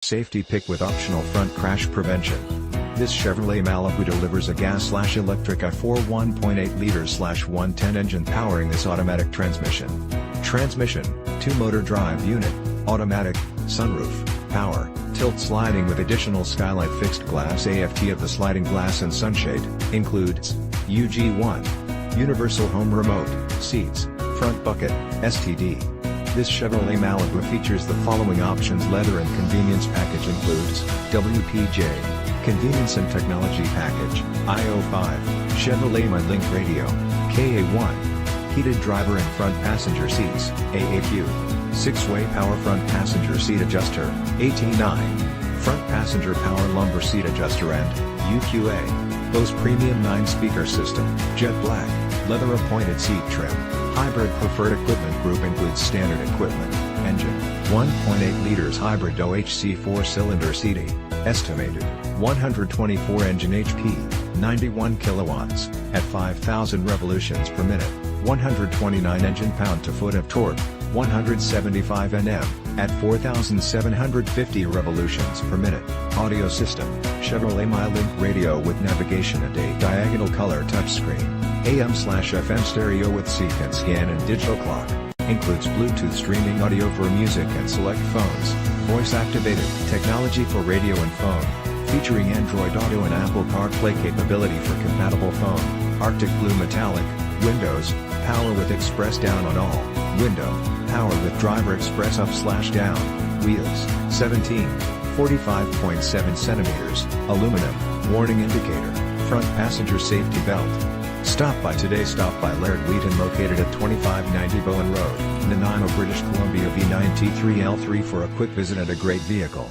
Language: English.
Safety pick with optional front crash prevention. This Chevrolet Malibu delivers a gas/electric i4 1.8L/110 engine powering this automatic transmission. Transmission, 2-motor drive unit, automatic, sunroof, power, tilt sliding with additional skylight fixed glass AFT of the sliding glass and sunshade, includes UG1, universal home remote, seats, front bucket, STD. This Chevrolet Malibu features the following options: leather and convenience package includes WPJ, convenience and technology package, IO5, Chevrolet MyLink radio, KA1, heated driver and front passenger seats, AAQ, 6-way power front passenger seat adjuster, AT9, front passenger power lumbar seat adjuster and UQA, Bose premium 9-speaker system, jet black, leather appointed seat trim. Hybrid preferred equipment group includes standard equipment, engine, 1.8 liters hybrid OHC 4-cylinder CD, estimated, 124 engine HP, 91 kilowatts, at 5,000 revolutions per minute, 129 engine pound-to-foot of torque, 175 Nm, at 4,750 revolutions per minute. Audio system, Chevrolet MyLink radio with navigation and a diagonal color touchscreen, AM/FM stereo with seat and scan and digital clock, includes Bluetooth streaming audio for music and select phones, voice activated technology for radio and phone, featuring Android Auto and Apple CarPlay capability for compatible phone, Arctic Blue metallic, windows, power with express down on all, window, power with driver express up/down, wheels, 17, 45.7 centimeters, aluminum, warning indicator, front passenger safety belt. Stop by today. Stop by Laird Wheaton located at 2590 Bowen Road, Nanaimo, British Columbia V9T3L3 for a quick visit at a great vehicle.